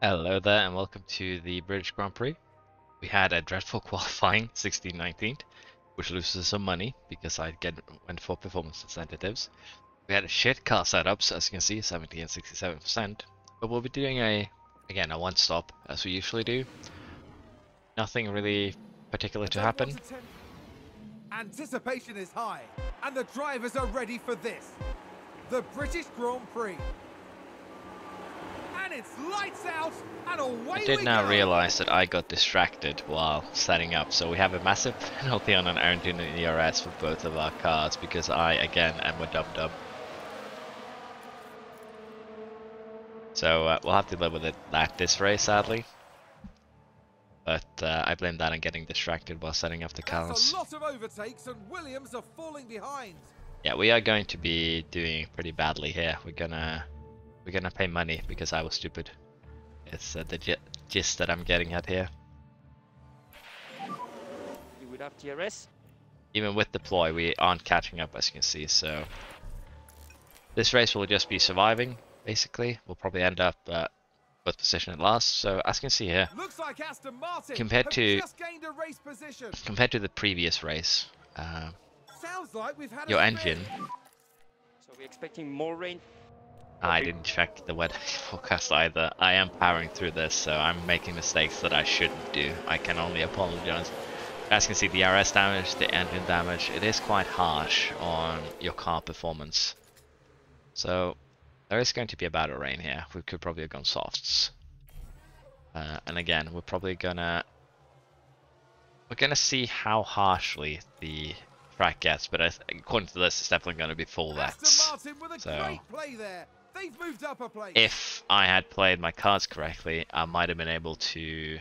Hello there and welcome to the British Grand Prix. We had a dreadful qualifying 16-19th, which loses some money because went for performance incentives. We had a shit car setups, as you can see, 70 and 67%. But we'll be doing a one stop as we usually do. Nothing really particular to happen. Anticipation is high, and the drivers are ready for this. The British Grand Prix. And it's lights out, and away we go! I did now realize that I got distracted while setting up, so we have a massive penalty on an aerodynamic ERS for both of our cars because I, again, am a dub-dub. So we'll have to live with it this race, sadly. But I blame that on getting distracted while setting up the cars. That's a lot of overtakes, and Williams are falling behind. Yeah, we are going to be doing pretty badly here. We're gonna pay money because I was stupid. It's the gist that I'm getting at here. You would have DRS. Even with deploy, we aren't catching up, as you can see. So this race will just be surviving. Basically, we'll probably end up fourth position at last. So as you can see here, looks like Aston Martin compared to just gained a race position. Compared to the previous race, sounds like we've had your a engine. So we're expecting more rain. I didn't check the weather forecast either. I am powering through this, so I'm making mistakes that I shouldn't do. I can only apologize. As you can see, the RS damage, the engine damage, it is quite harsh on your car performance. So there is going to be a bad rain here. We could probably have gone softs. And again, we're gonna see how harshly the track gets, but according to this, it's definitely going to be full wets. So they've moved up a place. If I had played my cards correctly, I might have been able to, you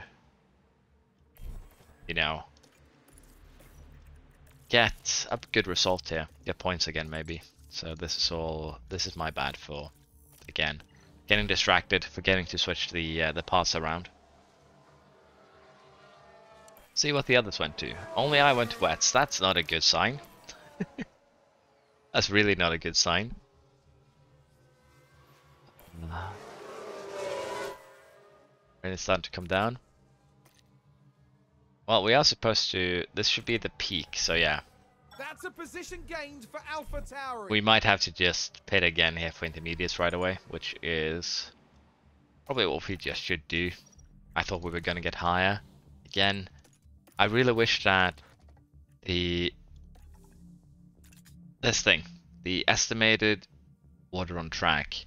know, get a good result here, get points again maybe. So this is my bad for, again, getting distracted, forgetting to switch the parts around. See what the others went to. Only I went to wets. That's not a good sign. That's really not a good sign. Rain is starting to come down. Well, we are supposed to. This should be the peak, so yeah. That's a position gained for Alpha Tower. We might have to just pit again here for intermediates right away, which is probably what we just should do. I thought we were going to get higher. Again, I really wish that the estimated water on track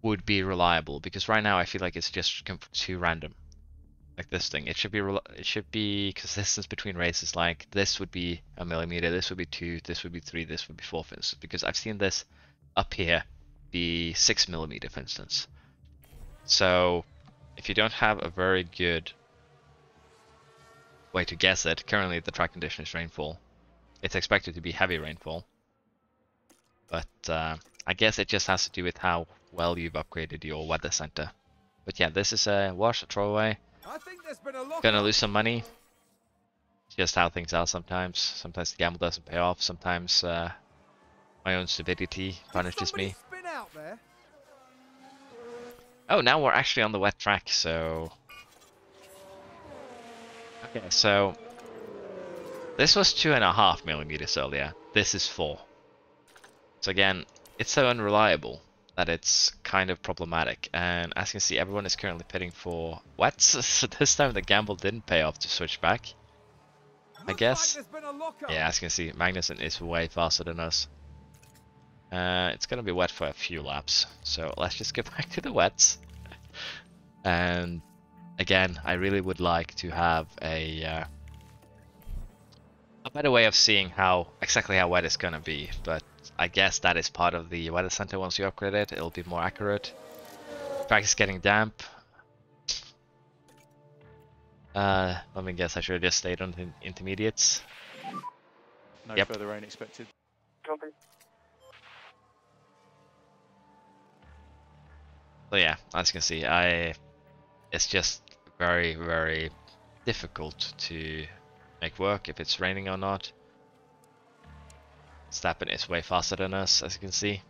would be reliable, because right now I feel like it's just too random. Like this thing, it should be consistent between races. Like this would be a millimeter, this would be 2, this would be 3, this would be 4, for instance. Because I've seen this up here be 6 millimeter, for instance. So if you don't have a very good way to guess it, currently the track condition is rainfall. It's expected to be heavy rainfall, but I guess it just has to do with how well you've upgraded your weather center. But yeah, this is a wash, a throwaway. I think there's been a lot. Gonna lose some money. It's just how things are sometimes. Sometimes the gamble doesn't pay off. Sometimes my own stupidity punishes me. Spin out there? Oh, now we're actually on the wet track, so... Okay, so... This was 2.5 millimeters earlier. This is 4. So again, it's so unreliable that it's kind of problematic. And as you can see, everyone is currently pitting for wets. So this time the gamble didn't pay off to switch back, I guess. Yeah, as you can see, Magnussen is way faster than us. It's gonna be wet for a few laps, so let's just get back to the wets. And again, I really would like to have a better way of seeing exactly how wet it's gonna be, but I guess that is part of the weather center. Once you upgrade it, it'll be more accurate. Track is getting damp. Let me guess, I should have just stayed on the intermediates. No further rain expected. So yeah, as you can see, it's just very, very difficult to make work if it's raining or not. Verstappen is way faster than us, as you can see.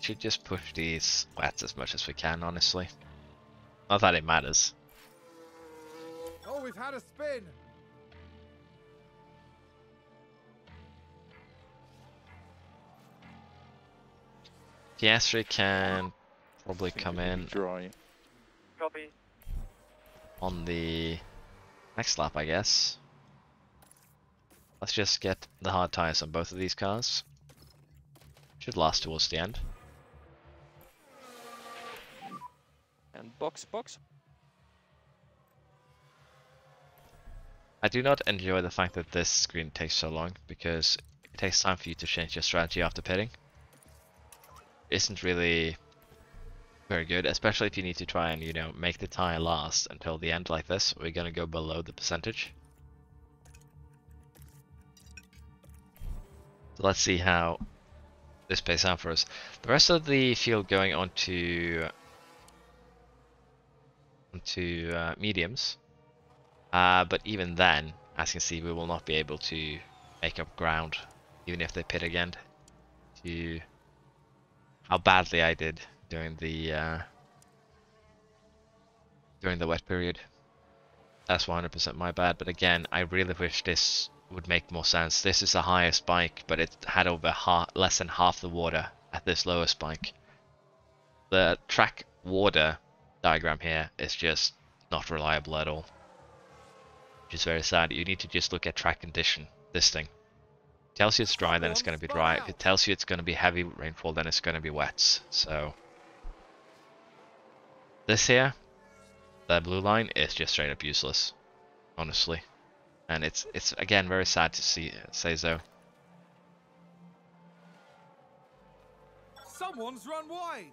Should just push these wets as much as we can, honestly. Not that it matters. Oh, we've had a spin. PS3 can probably Seems come to be in dry. Copy. on the next lap, I guess. Let's just get the hard tires on both of these cars. Should last towards the end. And box. I do not enjoy the fact that this screen takes so long, because it takes time for you to change your strategy after pitting. Isn't really very good, especially if you need to try and, you know, make the tire last until the end like this. We're gonna go below the percentage. So let's see how this plays out for us. The rest of the field going onto mediums. But even then, as you can see, we will not be able to make up ground, even if they pit again, to how badly I did during the wet period. That's 100% my bad. But again, I really wish this would make more sense. This is a higher spike, but it had over less than half the water at this lower spike. The track water diagram here is just not reliable at all, which is very sad. You need to just look at track condition. This thing tells you it's dry, then it's going to be dry. If it tells you it's going to be heavy rainfall, then it's going to be wet. So this here, the blue line, is just straight up useless, honestly. And it's again very sad to say so. Someone's run wide.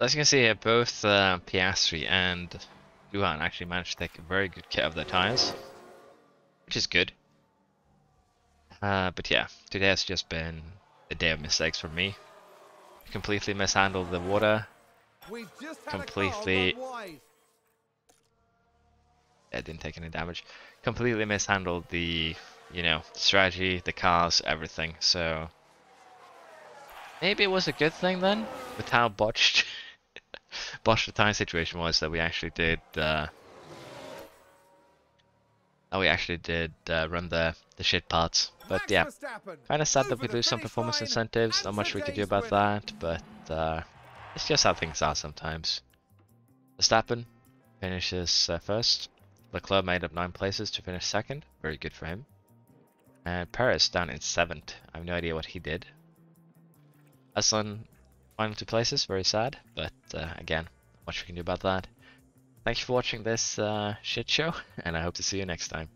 As you can see here, both Piastri and Luhan actually managed to take a very good care of their tires, which is good. But yeah, today has just been a day of mistakes for me. Completely mishandled the water. We've just had Completely. a car run wide. It didn't take any damage. Completely mishandled the, you know, strategy, the cars, everything. So maybe it was a good thing then, with how botched the tire situation was, that we actually did run the shit parts. But yeah, kind of sad that we lose some performance incentives. Not much we could do about that, but it's just how things are sometimes. Verstappen finishes first. Leclerc made up 9 places to finish second. Very good for him. And Perez down in 7th. I have no idea what he did. Aslan final 2 places. Very sad, but again, not much we can do about that. Thank you for watching this shit show, and I hope to see you next time.